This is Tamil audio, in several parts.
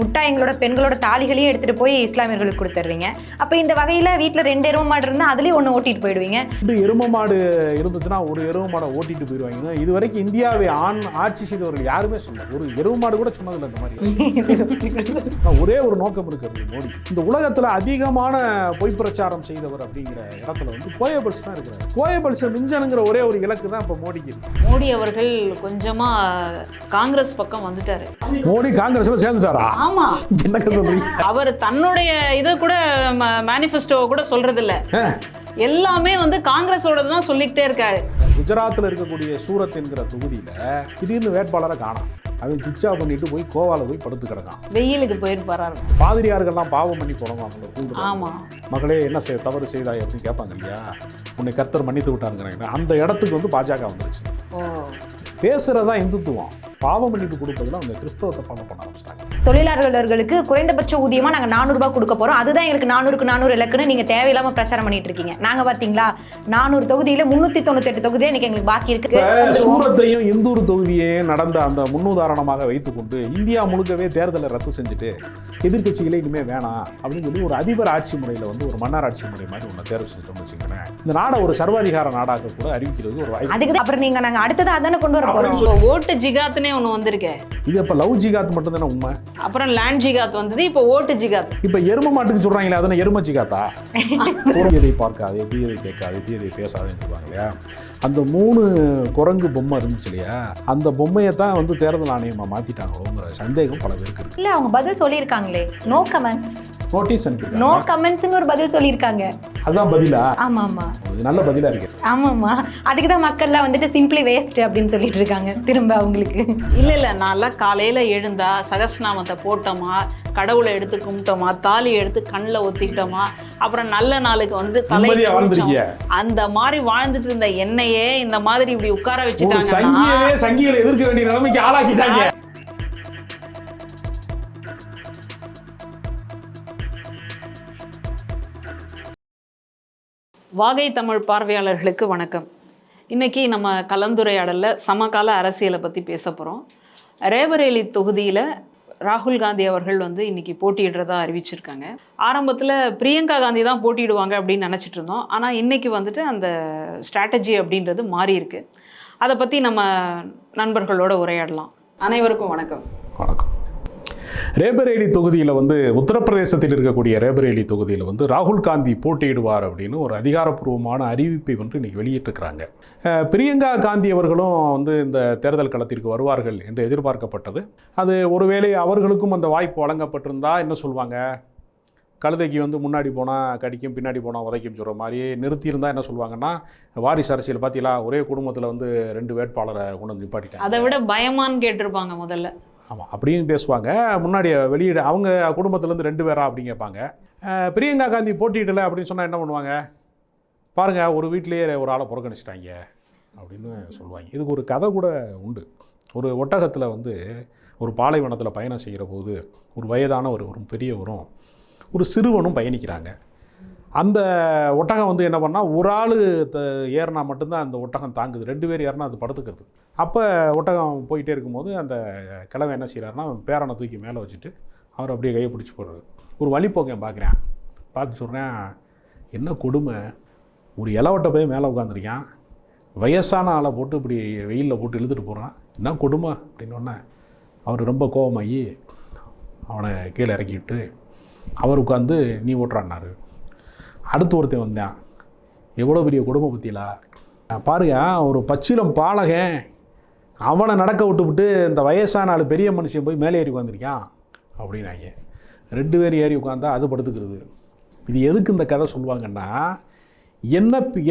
விட்டா எங்களோட பெண்களோட தாலிகளையும் எடுத்துட்டு போய் இஸ்லாமியர்களுக்கு கொடுத்துட்றீங்க. அப்போ இந்த வகையில் வீட்டில் 2 எருமை மாடு இருந்தால் அதுலேயும் ஒன்று ஓட்டிட்டு போயிடுவீங்க. 2 எருமை மாடு இருந்துச்சுன்னா ஒரு எருமை மாடை ஓட்டிட்டு போயிடுவாங்க. இது வரைக்கும் இந்தியாவை ஆட்சி செய்தவர்கள் யாருமே சொல்ல, ஒரு எருமை மாடு கூட சொன்னதில்லை இந்த மாதிரி. ஒரே ஒரு நோக்கம் இருக்கிறது மோடி. இந்த உலகத்தில் அதிகமான பொய் பிரச்சாரம் செய்தவர் அப்படிங்கிற இடத்துல வந்து கோயபல்ஸ் தான் இருக்கிறார். கோயபல்ஸ் மிஞ்சனுங்கிற ஒரே ஒரு இலக்கு தான் இப்போ மோடிக்கு. மோடி அவர்கள் கொஞ்சமா காங்கிரஸ் பக்கம் வந்துட்டாரு. மோடி காங்கிரஸ்ல சேர்ந்துட்டாரா? ஆமா. என்ன சொல்றீங்க? அவர் தன்னுடைய இதை கூட மேனிஃபெஸ்டோ கூட சொல்றது இல்ல, எல்லாமே வந்து காங்கிரஸோட தான் சொல்லிக்கிட்டே இருக்காரு. குஜராத்தில் இருக்கக்கூடிய சூரத் என்கிற தொகுதியில திடீர்னு வேட்பாளரை காணோம். அவன் சுவிட்ச் ஆஃப் பண்ணிட்டு போய் கோவால போய் படுத்து கிடக்கான். வெயிலுக்கு போயிட்டு போறாரு. பாதிரியார்கள்லாம் பாவம் பண்ணி போனவங்க. ஆமா, மகளே என்ன தவறு செய்தாய் அப்படின்னு கேட்பாங்க இல்லையா, உன்னை கர்த்தர் மன்னித்து விட்டாருங்கிறாங்க. அந்த இடத்துக்கு வந்து பாஜக வந்துருச்சு. பேசுறதா இந்துத்துவம், பாவம் மன்னிப்பு கொடுப்பதுல அவங்க கிறிஸ்தவத்தை ஃபாலோ பண்ண ஆரம்பிச்சிட்டாங்க. தொழிலாளர்களுக்கு குறைந்தபட்ச ஊதியமா நாங்க 400 ரூபாய் கொடுக்க போறோம், அதுதான் எங்களுக்கு 400க்கு 400 இலக்குன்னு நீங்க தேவையில்லாம பிரச்சாரம் பண்ணிட்டு இருக்கீங்க. நாங்க பாத்தீங்களா 400 தொகுதியில 398 தொகுதியே இன்னைக்கு எங்களுக்கு பாக்கி இருக்கு. சூரத்தையும் இந்தூர் தொகுதியையும் நடந்த அந்த முன்னுதாரணமாக வைத்துக்கொண்டு இந்தியா முழுக்கவே தேர்தலை ரத்து செஞ்சுட்டு எதிர்கட்சிகளே இனிமே வேணாம் அப்படின்னு சொல்லி ஒரு அதிபர் ஆட்சி முறையில வந்து ஒரு மன்னர் ஆட்சி முறை மாதிரி ஒன்று தேர்வு செஞ்சுட்டோம்னு வச்சுக்கோங்களேன். இந்த நாடை ஒரு சர்வாதிகார நாடாக கூட அறிவிக்கிறது ஒரு வாய்ப்பு. அதுக்கு அப்புறம் நீங்க நாங்க அடுத்தது அதானே கொண்டு வர போறோம். ஓட்டு ஜிகாத்னே ஒண்ணு வந்திருக்கேன். இது அப்ப லவ் ஜிகாத் மட்டும் தானே உண்மை. அப்புறம் லேண்ட் ஜிகாத் வந்தது, இப்போ ஓட்டு ஜிகாத். இப்ப எரும மாட்டுக்கு சொல்றாங்களே அதனை எரும ஜிகாத்தா? தீயதை பார்க்காது, தீயதை கேட்காது, தீயதை பேசாதுன்னு சொல்லுவாங்க இல்லையா. அந்த 3 குரங்கு பொம்மை இருந்துச்சு இல்லையா, அந்த பொம்மையை தான் வந்து தேர்தல் ஆணையமா மாத்திட்டாங்களோங்கிற சந்தேகம் பல பேருக்கு இருக்கு. இல்ல அவங்க பதில் சொல்லியிருக்காங்களே, நோ கமெண்ட்ஸ், நோட்டீஸ் அனுப்பிட்டாங்க. நோ கமெண்ட்ஸ்னு ஒரு பதில் சொல்லியிருக்காங்க. அதான் பதிலா? ஆமா ஆமா, நல்ல பதிலா இருக்கு. ஆமாம்மா, அதுக்கு தான் மக்கள்லாம் வந்துட்டு சிம்பிளி வேஸ்ட் அப்படின்னு சொல்லிட்டு இருக்காங்க திரும்ப அவங்களுக்கு. இல்ல நான்லாம் காலையில எழுந்தா சகஸ்நாமத்தை போட்டோமா, கடவுளை எடுத்து கும்பிட்டோமா, தாலி எடுத்து கண்ணில் ஒத்திக்கிட்டோமா, அப்புறம் நல்ல நாளுக்கு வந்து அந்த மாதிரி வாழ்ந்துட்டு இருந்த என்னையே இந்த மாதிரி இப்படி உட்கார வச்சுட்டாங்க. சங்கிகளை எதிர்க்க வேண்டிய நிலைமைக்கு ஆளாக்கிட்டாங்க. வாகை தமிழ் பார்வையாளர்களுக்கு வணக்கம். இன்னைக்கு நம்ம கலந்துரையாடலில் சமகால அரசியலை பற்றி பேச போகிறோம். ரேபரேலி தொகுதியில் ராகுல் காந்தி அவர்கள் வந்து இன்னைக்கு போட்டியிடுறதா அறிவிச்சிருக்காங்க. ஆரம்பத்தில் பிரியங்கா காந்தி தான் போட்டியிடுவாங்க அப்படின்னு நினச்சிட்டு இருந்தோம். ஆனால் இன்னைக்கு வந்துட்டு அந்த ஸ்ட்ராட்டஜி அப்படின்றது மாறி இருக்கு. அதை பற்றி நம்ம நண்பர்களோட உரையாடலாம். அனைவருக்கும் வணக்கம். வணக்கம். ரேபரேலி தொகுதியில் வந்து உத்தரப்பிரதேசத்தில் இருக்கக்கூடிய ரேபரேலி தொகுதியில் வந்து ராகுல் காந்தி போட்டியிடுவார் அப்படின்னு ஒரு அதிகாரப்பூர்வமான அறிவிப்பை வந்து இன்னைக்கு வெளியிட்டிருக்கிறாங்க. பிரியங்கா காந்தி அவர்களும் வந்து இந்த தேர்தல் களத்திற்கு வருவார்கள் என்று எதிர்பார்க்கப்பட்டது. அது ஒருவேளை அவர்களுக்கும் அந்த வாய்ப்பு வழங்கப்பட்டிருந்தா என்ன சொல்லுவாங்க, கழுதைக்கு வந்து முன்னாடி போனால் கடிக்கும், பின்னாடி போனால் உதைக்கும் சொல்கிற மாதிரியே நிறுத்தியிருந்தால் என்ன சொல்லுவாங்கன்னா, வாரிசு அரசியல் பார்த்தீங்களா, ஒரே குடும்பத்தில் வந்து 2 வேட்பாளரை கொண்டு வந்து நிப்பாட்டிட்டாங்க, அதை விட பயமான்னு கேட்டிருப்பாங்க முதல்ல. ஆமாம் அப்படின்னு பேசுவாங்க. முன்னாடி வெளியிட அவங்க குடும்பத்துலேருந்து 2 பேரா அப்படின்னு கேட்பாங்க. பிரியங்கா காந்தி போட்டியிடலை அப்படின்னு சொன்னால் என்ன பண்ணுவாங்க, பாருங்கள் ஒரு வீட்டிலேயே ஒரு ஆளை புறக்கணிச்சிட்டாங்க அப்படின்னு சொல்லுவாங்க. இதுக்கு ஒரு கதை கூட உண்டு. ஒரு ஒட்டகத்தில் வந்து ஒரு பாலைவனத்தில் பயணம் செய்கிற போது ஒரு வயதான ஒரு பெரியவரும் ஒரு சிறுவனும் பயணிக்கிறாங்க. அந்த ஒட்டகம் வந்து என்ன பண்ணால் ஒரு ஆள் ஏறினா மட்டும்தான் அந்த ஒட்டகம் தாங்குது, 2 பேர் ஏறினா அது படுத்துக்கிறது. அப்போ ஒட்டகம் போயிட்டே இருக்கும்போது அந்த கிழமை என்ன செய்கிறாருன்னா பேரனை தூக்கி மேலே வச்சுட்டு அவர் அப்படியே கையை பிடிச்சி போடுறது. ஒரு வழிப்போக்கன் பார்க்குறேன், பார்த்து சொல்கிறேன், என்ன கொடுமை, ஒரு இலவட்ட போய் மேலே உட்காந்துருக்கான், வயசான ஆளை போட்டு இப்படி வெயிலில் போட்டு இழுத்துட்டு போகிறான், என்ன கொடுமை அப்படின்னோடனே அவர் ரொம்ப கோபமாகி அவனை கீழே இறக்கிவிட்டு அவர் உட்காந்து நீ ஓட்டுறான்னாரு. அடுத்து ஒருத்தன் வந்தான், எவ்வளோ பெரிய குடும்ப பற்றிலா பாருங்க, ஒரு பச்சிலம் பாலகன் அவனை நடக்க விட்டுவிட்டு இந்த வயசான ஆள் பெரிய மனுஷன் போய் மேலே ஏறி உட்காந்துருக்கான் அப்படின்னாங்க. 2 பேர் ஏறி உட்காந்தா அது படுத்துக்கிறது. இது எதுக்கு இந்த கதை சொல்லுவாங்கன்னா,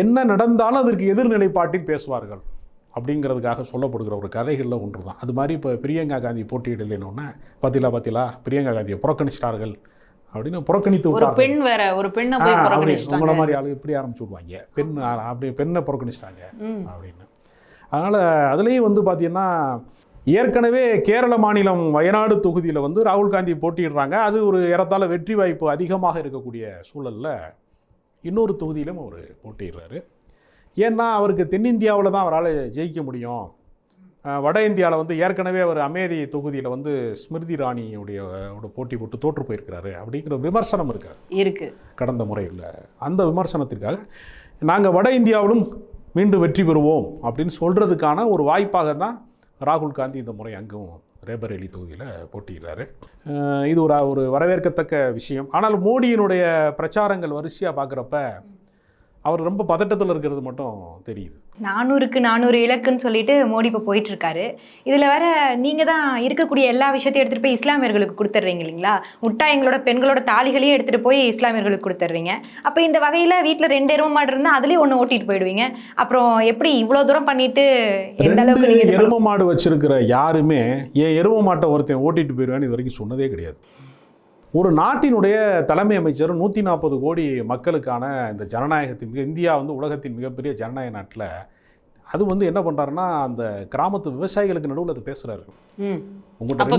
என்ன நடந்தாலும் அதற்கு எதிர்நிலைப்பாட்டில் பேசுவார்கள் அப்படிங்கிறதுக்காக சொல்லப்படுகிற ஒரு கதைகளில் ஒன்று தான். அது மாதிரி இப்போ பிரியங்கா காந்தி போட்டியிடலைன்னொன்னே பார்த்தீங்களா பிரியங்கா காந்தியை புறக்கணிச்சிட்டார்கள் அப்படின்னு புறக்கணித்து விட்டாங்க. பெண் வேற ஒரு பெண்ணை போய் புறக்கணிச்சிட்டாங்க. உங்கள மாதிரி ஆளு இப்படி ஆரம்பிச்சு விடுவாங்க, பெண் அப்படி பெண்ணை புறக்கணிச்சிட்டாங்க அப்படின்னு. அதனால் அதுலேயும் வந்து பார்த்தீங்கன்னா ஏற்கனவே கேரள மாநிலம் வயநாடு தொகுதியில் வந்து ராகுல் காந்தி போட்டிடுறாங்க. அது ஒரு ஏறத்தாழ வெற்றி வாய்ப்பு அதிகமாக இருக்கக்கூடிய சூழலில் இன்னொரு தொகுதியிலும் அவர் போட்டிடுறாரு. ஏன்னா அவருக்கு தென்னிந்தியாவில் தான் அவரால் ஜெயிக்க முடியும், வட இந்தியாவில் வந்து ஏற்கனவே அவர் அமேதி தொகுதியில் வந்து ஸ்மிருதி இராணியுடைய போட்டி போட்டு தோற்று போயிருக்கிறாரு அப்படிங்கிற விமர்சனம் இருக்கு கடந்த முறையில். அந்த விமர்சனத்திற்காக நாங்கள் வட இந்தியாவிலும் மீண்டும் வெற்றி பெறுவோம் அப்படின்னு சொல்கிறதுக்கான ஒரு வாய்ப்பாக தான் ராகுல் காந்தி இந்த முறை அங்கும் ரேபரேலி தொகுதியில் போட்டியிடுறாரு. இது ஒரு வரவேற்கத்தக்க விஷயம். ஆனால் மோடியினுடைய பிரச்சாரங்கள் வரிசையாக பார்க்குறப்ப அவர் ரொம்ப பதட்டத்தில் இருக்கிறது மட்டும் தெரியுது. 400க்கு 400 இலக்குன்னு சொல்லிட்டு மோடி இப்போ போயிட்டு இருக்காரு. இதில் வேற நீங்கள் தான் இருக்கக்கூடிய எல்லா விஷயத்தையும் எடுத்துகிட்டு போய் இஸ்லாமியர்களுக்கு கொடுத்துட்றீங்க இல்லைங்களா? எங்களோட பெண்களோட தாலிகளையும் எடுத்துகிட்டு போய் இஸ்லாமியர்களுக்கு கொடுத்துட்றீங்க. அப்போ இந்த வகையில் வீட்டில் 2 எருமை மாடு இருந்தால் அதுலேயும் ஒன்று ஓட்டிட்டு போயிடுவீங்க. அப்புறம் எப்படி இவ்வளோ தூரம் பண்ணிட்டு எந்த அளவுக்கு நீங்கள் எருமை மாடு வச்சிருக்கிற யாருமே என் எருமை மாட்டை ஒருத்தன் ஓட்டிட்டு போயிடுவேன்னு இது வரைக்கும் சொன்னதே கிடையாது. ஒரு நாட்டினுடைய தலைமை அமைச்சர் 140 கோடி மக்களுக்கான இந்த ஜனநாயகத்தின் இந்தியா வந்து உலகத்தின் மிகப்பெரிய ஜனநாயக நாட்டில் அது வந்து என்ன பண்ணுறாருன்னா அந்த கிராமத்து விவசாயிகளுக்கு நடுவில் அது பேசுகிறாரு.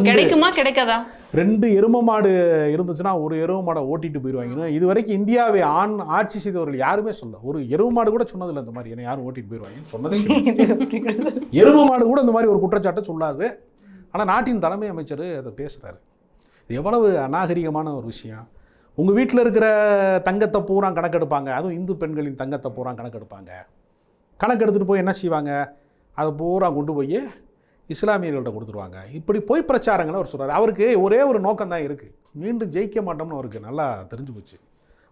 கிடைக்குமா கிடைக்காதா? 2 எருமை மாடு இருந்துச்சுன்னா ஒரு எருமை மாடை ஓட்டிட்டு போயிடுவாங்கன்னு இது வரைக்கும் இந்தியாவை ஆட்சி செய்தவர்கள் யாருமே சொல்ல. ஒரு எருமை மாடு கூட சொன்னதில்லை இந்த மாதிரி என்ன யாரும் ஓட்டிட்டு போயிடுவாங்கன்னு சொன்னதே. எருமை மாடு கூட இந்த மாதிரி ஒரு குற்றச்சாட்டை சொல்லாது. ஆனால் நாட்டின் தலைமை அமைச்சர் அதை பேசுகிறாரு. எவ்வளவு அநாகரிகமான ஒரு விஷயம். உங்கள் வீட்டில் இருக்கிற தங்கத்தை பூரா கணக்கெடுப்பாங்க, அதுவும் இந்து பெண்களின் தங்கத்தை பூரா கணக்கெடுப்பாங்க. கணக்கெடுத்துட்டு போய் என்ன செய்வாங்க, அதை பூரா கொண்டு போய் இஸ்லாமியர்கள்ட்ட கொடுத்துருவாங்க. இப்படி பொய் பிரச்சாரங்களை அவர் சொல்கிறார். அவருக்கு ஒரே ஒரு நோக்கம் தான் இருக்குது, மீண்டும் ஜெயிக்க மாட்டோம்னு அவருக்கு நல்லா தெரிஞ்சு போச்சு.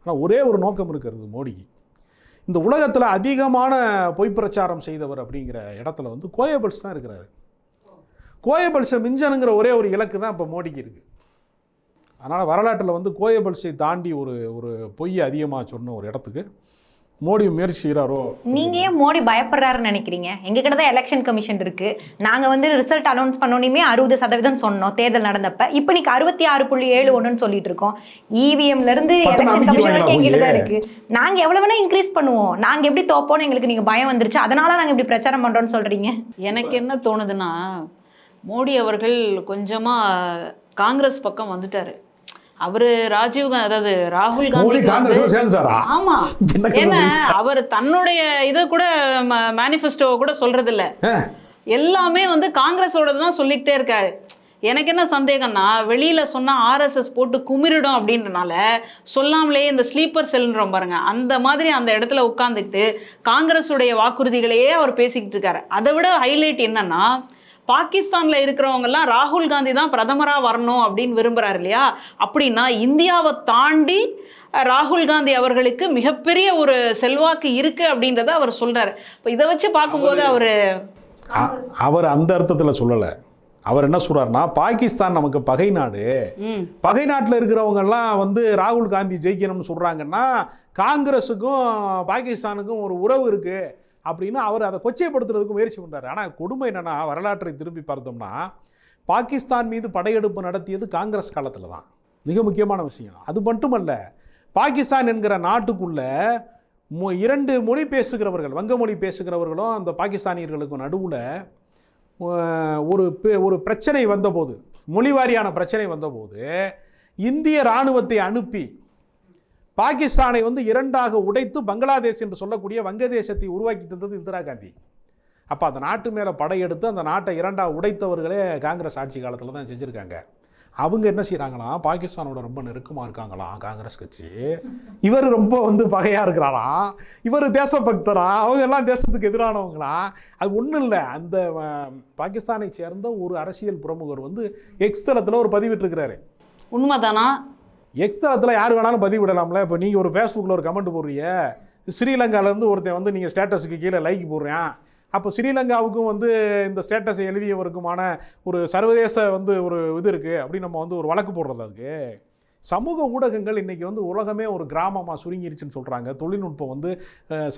ஆனால் ஒரே ஒரு நோக்கம் இருக்கிறது மோடிக்கு. இந்த உலகத்தில் அதிகமான பொய் பிரச்சாரம் செய்தவர் அப்படிங்கிற இடத்துல வந்து கோயபல்ஸ் தான் இருக்கிறாரு. கோயபல்ஸை மிஞ்சனுங்கிற ஒரே ஒரு இலக்கு தான் இப்போ மோடிக்கு இருக்குது. அதனால் வரலாற்றில் வந்து கோயபல்ஸை தாண்டி ஒரு பொய் அதிகமாக சொன்ன ஒரு இடத்துக்கு மோடி முயற்சி செய்கிறாரோ. நீங்கள் ஏன் மோடி பயப்படுறாருன்னு நினைக்கிறீங்க? எங்ககிட்ட தான் எலெக்ஷன் கமிஷன் இருக்குது. நாங்கள் வந்து ரிசல்ட் அனௌன்ஸ் பண்ணோன்னே 60% சொன்னோம் தேர்தல் நடந்தப்ப. இப்போ இன்னைக்கு 66.71 சொல்லிட்டு இருக்கோம். இவிஎம்லேருந்து எலெக்ஷன் கமிஷன் வரைக்கும் எங்கிட்ட தான் இருக்குது. நாங்கள் எவ்வளோ வேணால் இன்க்ரீஸ் பண்ணுவோம். நாங்கள் எப்படி தோப்போன்னு எங்களுக்கு நீங்கள் பயம் வந்துருச்சு, அதனால நாங்கள் இப்படி பிரச்சாரம் பண்ணுறோன்னு சொல்கிறீங்க. எனக்கு என்ன தோணுதுன்னா, மோடி அவர்கள் கொஞ்சமாக காங்கிரஸ் பக்கம் வந்துட்டாரு. அவரு ராகுல் காந்தி ஆமா, ஏன்னா அவர் தன்னுடைய இதை கூட மேனிஃபெஸ்டோ கூட சொல்றது இல்ல, எல்லாமே வந்து காங்கிரஸோட தான் சொல்லிக்கிட்டே இருக்காரு. எனக்கு என்ன சந்தேகம்னா, வெளியில சொன்னா RSS போட்டு குமிரிடும் அப்படின்றனால சொல்லாமலே இந்த ஸ்லீப்பர் செல்ன்றோம் பாருங்க, அந்த மாதிரி அந்த இடத்துல உட்கார்ந்துட்டு காங்கிரஸுடைய வாக்குறுதிகளையே அவர் பேசிக்கிட்டு இருக்காரு. அதை விட ஹைலைட் என்னன்னா, பாகிஸ்தான்ல இருக்கிறவங்கெல்லாம் ராகுல் காந்தி தான் பிரதமரா வரணும் அப்படின்னு விரும்புறாரு இல்லையா? அப்படின்னா இந்தியாவை தாண்டி ராகுல் காந்தி அவர்களுக்கு மிகப்பெரிய ஒரு செல்வாக்கு இருக்கு அப்படின்றத அவர் சொல்றாரு. இப்போ இதை வச்சு பார்க்கும்போது அவர் அந்த அர்த்தத்தில் சொல்லலை. அவர் என்ன சொல்றாருன்னா, பாகிஸ்தான் நமக்கு பகை நாடு, பகை நாட்டில் இருக்கிறவங்க எல்லாம் வந்து ராகுல் காந்தி ஜெயிக்கணும்னு சொல்றாங்கன்னா காங்கிரஸுக்கும் பாகிஸ்தானுக்கும் ஒரு உறவு இருக்கு அப்படின்னு அவர் அதை கொச்சைப்படுத்துறதுக்கு முயற்சி பண்ணுறாரு. ஆனால் கொடுமை என்னென்னா, வரலாற்றை திரும்பி பார்த்தோம்னா பாகிஸ்தான் மீது படையெடுப்பு நடத்தியது காங்கிரஸ் காலத்தில் தான். மிக முக்கியமான விஷயம். அது மட்டுமல்ல, பாகிஸ்தான் என்கிற நாட்டுக்குள்ள 2 மொழி பேசுகிறவர்கள், வங்க மொழி பேசுகிறவர்களும் அந்த பாகிஸ்தானியர்களுக்கும் நடுவில் ஒரு பிரச்சனை வந்தபோது, மொழிவாரியான பிரச்சனை வந்தபோது இந்திய இராணுவத்தை அனுப்பி பாகிஸ்தானை வந்து 2ஆக உடைத்து பங்களாதேஷ் என்று சொல்லக்கூடிய வங்கதேசத்தை உருவாக்கி தந்தது இந்திரா காந்தி. அப்போ அந்த நாட்டு மேலே படையெடுத்து அந்த நாட்டை 2ஆக உடைத்தவர்களே காங்கிரஸ் ஆட்சி காலத்தில் தான் செஞ்சுருக்காங்க. அவங்க என்ன செய்கிறாங்களாம், பாகிஸ்தானோட ரொம்ப நெருக்கமாக இருக்காங்களாம் காங்கிரஸ் கட்சி. இவர் ரொம்ப வந்து பகையாக இருக்கிறாராம், இவர் தேசபக்தரா, அவங்க எல்லாம் தேசத்துக்கு எதிரானவங்களா. அது ஒன்றும் இல்லை, அந்த பாகிஸ்தானை சேர்ந்த ஒரு அரசியல் பிரமுகர் வந்து எக்ஸ் தளத்தில் ஒரு பதிவிட்டிருக்கிறாரு. உண்மைதானா? எக்ஸ் தளத்தில் யார் வேணாலும் பதிவு விடலாம்ல. இப்போ நீங்கள் ஒரு ஃபேஸ்புக்கில் ஒரு கமெண்ட் போடுறீங்க, ஸ்ரீலங்காவிலேருந்து ஒருத்தன் வந்து நீங்கள் ஸ்டேட்டஸுக்கு கீழே லைக் போடுறேன், அப்போ ஸ்ரீலங்காவுக்கும் வந்து இந்த ஸ்டேட்டஸை எழுதியவருக்குமான ஒரு சர்வதேச வந்து ஒரு இது இருக்குது அப்படின்னு நம்ம வந்து ஒரு வழக்கு போடுறது. அதுக்கு சமூக ஊடகங்கள் இன்றைக்கி வந்து உலகமே ஒரு கிராமமாக சுருங்கிருச்சுன்னு சொல்கிறாங்க. தொழில்நுட்பம் வந்து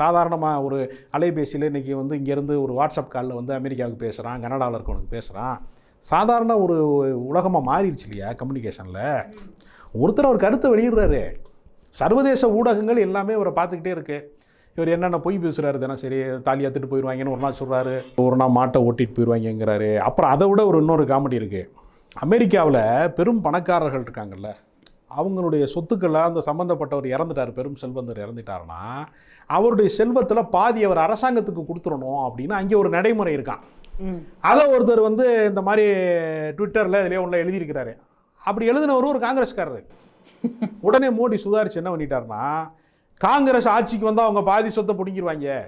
சாதாரணமாக ஒரு அலைபேசியில் இன்றைக்கி வந்து இங்கேருந்து ஒரு வாட்ஸ்அப் காலில் வந்து அமெரிக்காவுக்கு பேசுகிறான், கனடாவில் இருக்கவனுக்கு பேசுகிறான். சாதாரண ஒரு உலகமாக மாறிடுச்சு இல்லையா கம்யூனிகேஷனில். ஒருத்தர் ஒரு கருத்தை வெளியிடுறாரு, சர்வதேச ஊடகங்கள் எல்லாமே இவரை பார்த்துக்கிட்டே இருக்கு. இவர் என்னென்ன பொய் பேசுகிறாரு, தினசரி தாலி ஏற்றுட்டு போயிடுவாங்கன்னு ஒரு நாள் சொல்கிறாரு, ஒரு நாள் மாட்டை ஓட்டிட்டு போயிடுவாங்கங்கிறாரு. அப்புறம் அதை விட இன்னொரு காமெடி இருக்குது. அமெரிக்காவில் பெரும் பணக்காரர்கள் இருக்காங்கல்ல, அவங்களுடைய சொத்துக்களில் அந்த சம்மந்தப்பட்டவர் இறந்துட்டார், பெரும் செல்வந்தர் இறந்துட்டாருன்னா அவருடைய செல்வத்தில் பாதி அவர் அரசாங்கத்துக்கு கொடுத்துடணும் அப்படின்னு அங்கே ஒரு நடைமுறை இருக்கான். அதை ஒருத்தர் வந்து இந்த மாதிரி ட்விட்டரில் இதுலேயே ஒன்றில் எழுதியிருக்கிறாரு. அப்படி எழுதினவரும் ஒரு காங்கிரஸ்காரரு. உடனே மோடி சுதாரிச்சு என்ன பண்ணிட்டாருன்னா, காங்கிரஸ் ஆட்சிக்கு வந்தால் அவங்க பாதி சொத்தை பிடிங்கிருவாங்க.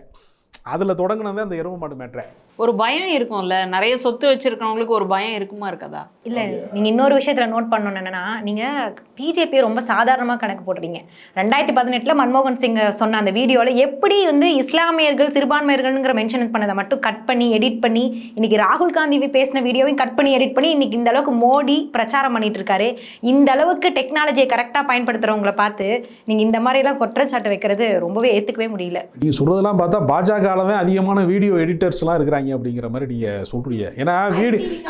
அதில் தொடங்கினது அந்த எருமை மாடு மேட்ரை. ஒரு பயம் இருக்கும்ல, நிறைய சொத்து வச்சிருக்கவங்களுக்கு ஒரு பயம் இருக்குமா இருக்காதா? இல்லை, நீங்கள் இன்னொரு விஷயத்தில் நோட் பண்ணணும் என்னன்னா, நீங்கள் பிஜேபியை ரொம்ப சாதாரணமாக கணக்கு போடுறீங்க. 2018 மன்மோகன் சிங் சொன்ன அந்த வீடியோவில் எப்படி வந்து இஸ்லாமியர்கள் சிறுபான்மையர்கள்ங்கிற மென்ஷன் பண்ணதை மட்டும் கட் பண்ணி எடிட் பண்ணி, இன்னைக்கு ராகுல் காந்தி பேசின வீடியோவையும் கட் பண்ணி எடிட் பண்ணி இன்னைக்கு இந்த அளவுக்கு மோடி பிரச்சாரம் பண்ணிட்டு இருக்காரு. இந்த அளவுக்கு டெக்னாலஜியை கரெக்டாக பயன்படுத்துகிறவங்கள பார்த்து நீங்கள் இந்த மாதிரிலாம் குற்றச்சாட்டு வைக்கிறது ரொம்பவே ஏற்றுக்கவே முடியல. நீங்கள் சொல்கிறதெல்லாம் பார்த்தா பாஜகவில் தான் அதிகமான வீடியோ எடிட்டர்ஸ்லாம் இருக்கிறாங்க அப்படிங்கிற மாதிரி நீங்கள் சொல்கிறீங்க. ஏன்னா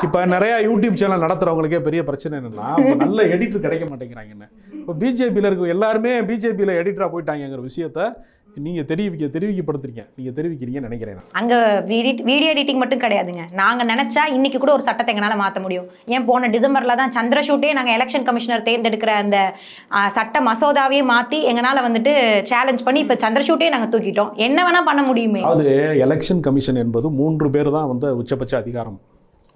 இப்போ நிறையா யூடியூப் சேனல் நடத்துகிறவங்களுக்கே பெரிய பிரச்சனை என்னென்னா, நல்ல எடிட்டர் கிடைக்க மாட்டேங்கிறாங்கன்னு. இப்போ பிஜேபியில் இருக்க எல்லாருமே பிஜேபியில் எடிட்டராக போயிட்டாங்கிற விஷயத்த நீங்கள் தெரிவிக்கிறீங்கன்னு நினைக்கிறேன். அங்கே வீடியோ எடிட்டிங் மட்டும் கிடையாதுங்க. நாங்கள் நினச்சா இன்னைக்கு கூட ஒரு சட்டத்தை எங்களால் மாற்ற முடியும். ஏன் போன டிசம்பரில் தான் சந்திரசூட்டே நாங்கள் எலெக்ஷன் கமிஷனர் தேர்ந்தெடுக்கிற அந்த சட்ட மசோதாவையே மாற்றி எங்களால் வந்துட்டு சேலஞ்ச் பண்ணி இப்போ சந்திரசூட்டே நாங்கள் தூக்கிட்டோம். என்ன வேணால் பண்ண முடியுமே. அது எலெக்ஷன் கமிஷன் என்பது 3 பேர் தான் வந்து உச்சபட்ச அதிகாரம்.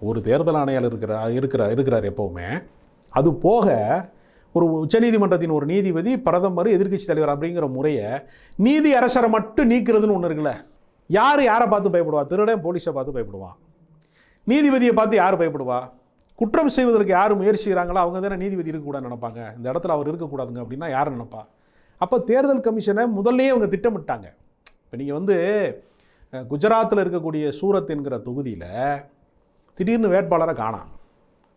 ஒரு தேர்தல் ஆணையாளர் இருக்கிறார் எப்போவுமே. அது போக ஒரு உச்சநீதிமன்றத்தின் ஒரு நீதிபதி, பிரதமர், எதிர்க்கட்சி தலைவர் அப்படிங்கிற முறையை நீதி அரசரை மட்டும் நீக்கிறதுன்னு ஒன்று இருக்குல்ல. யாரை பார்த்து பயப்படுவா? திருடன் போலீஸை பார்த்து பயப்படுவான். நீதிபதியை பார்த்து யார் பயப்படுவா? குற்றம் செய்வதற்கு யார் முயற்சிக்கிறாங்களோ அவங்க தானே நீதிபதி இருக்கக்கூடாதுன்னு நினைப்பாங்க. இந்த இடத்துல அவர் இருக்கக்கூடாதுங்க அப்படின்னா யார் நினைப்பா? அப்போ தேர்தல் கமிஷனை முதல்லையே அவங்க திட்டமிட்டாங்க. இப்போ நீங்கள் வந்து குஜராத்தில் இருக்கக்கூடிய சூரத் என்கிற தொகுதியில் திடீர்னு வேட்பாளரை காணாம்.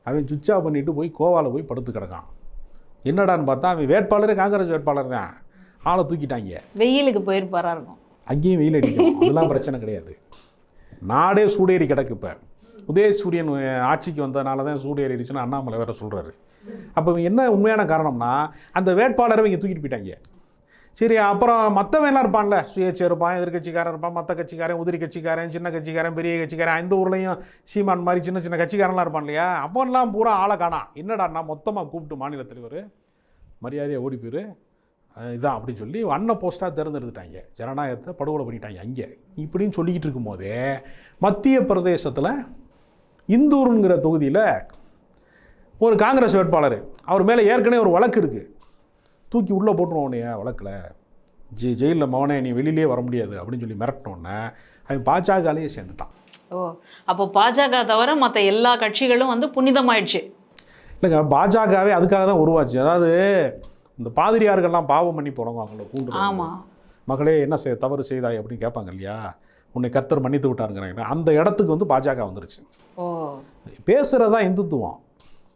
அவன் சுவிட்ச் ஆஃப் பண்ணிவிட்டு போய் கோவாவில் போய் படுத்து கிடக்கான். என்னடான்னு பார்த்தா அவன் வேட்பாளரே காங்கிரஸ் வேட்பாளர் தான். ஆளை தூக்கிட்டாங்க. வெயிலுக்கு போயிருப்பாரா இருக்கும். அங்கேயும் வெயில் அடிக்கும். அதெல்லாம் பிரச்சனை கிடையாது. நாடே சூடேறி கிடக்கு. இப்போ உதயசூரியன் ஆட்சிக்கு வந்ததுனால தான் சூடேறிடுச்சுன்னு அண்ணாமலை வேற சொல்கிறாரு. அப்போ என்ன உண்மையான காரணம்னா, அந்த வேட்பாளரை இங்கே தூக்கிட்டு போயிட்டாங்க. சரி, அப்புறம் மற்றவெல்லாம் இருப்பான்ல, சுயேட்சை இருப்பான், எதிர்கட்சிக்காரன் இருப்பான், மற்ற கட்சிக்காரன், உதிரி கட்சிக்காரன், சின்ன கட்சிக்காரன், பெரிய கட்சிக்காரன், இந்த ஊர்லேயும் சீமான் மாதிரி சின்ன சின்ன கட்சிக்காரன்லாம் இருப்பான் இல்லையா? அப்போல்லாம் பூரா ஆளை காணா. என்னடான்னா மொத்தமாக கூப்பிட்டு மாநில தலைவர் மரியாதையாக ஓடி போயிரு இதான் அப்படின்னு சொல்லி அன்ன போஸ்ட்டாக தேர்ந்தெடுத்துட்டாங்க. ஜனநாயகத்தை படுகொலை பண்ணிட்டாங்க அங்கே. இப்படின்னு சொல்லிக்கிட்டு இருக்கும்போதே மத்திய பிரதேசத்தில் இந்தூருங்கிற தொகுதியில் ஒரு காங்கிரஸ் வேட்பாளர், அவர் மேலே ஏற்கனவே ஒரு வழக்கு இருக்குது. தூக்கி உள்ளே போட்டுருவோம் உன்னைய வழக்கில், ஜெயிலில் மவனே நீ வெளியிலே வர முடியாது அப்படின்னு சொல்லி மிரட்டினோன்னே அவன் பாஜகலேயே சேர்ந்துட்டான். ஓ, அப்போ பாஜக தவிர மற்ற எல்லா கட்சிகளும் வந்து புனிதமாயிடுச்சு. இல்லைங்க, பாஜகவே அதுக்காக தான் உருவாச்சு. அதாவது இந்த பாதிரியார்கள்லாம் பாவம் பண்ணி போனவங்க அவங்கள கூண்டு. ஆமாம், மகளே என்ன தவறு செய்தாய் அப்படின்னு கேட்பாங்க இல்லையா? உன்னை கர்த்தர் மன்னித்து விட்டாருங்கிறாங்க. அந்த இடத்துக்கு வந்து பாஜக வந்துருச்சு. ஓ, பேசுகிறதா இந்துத்துவம்,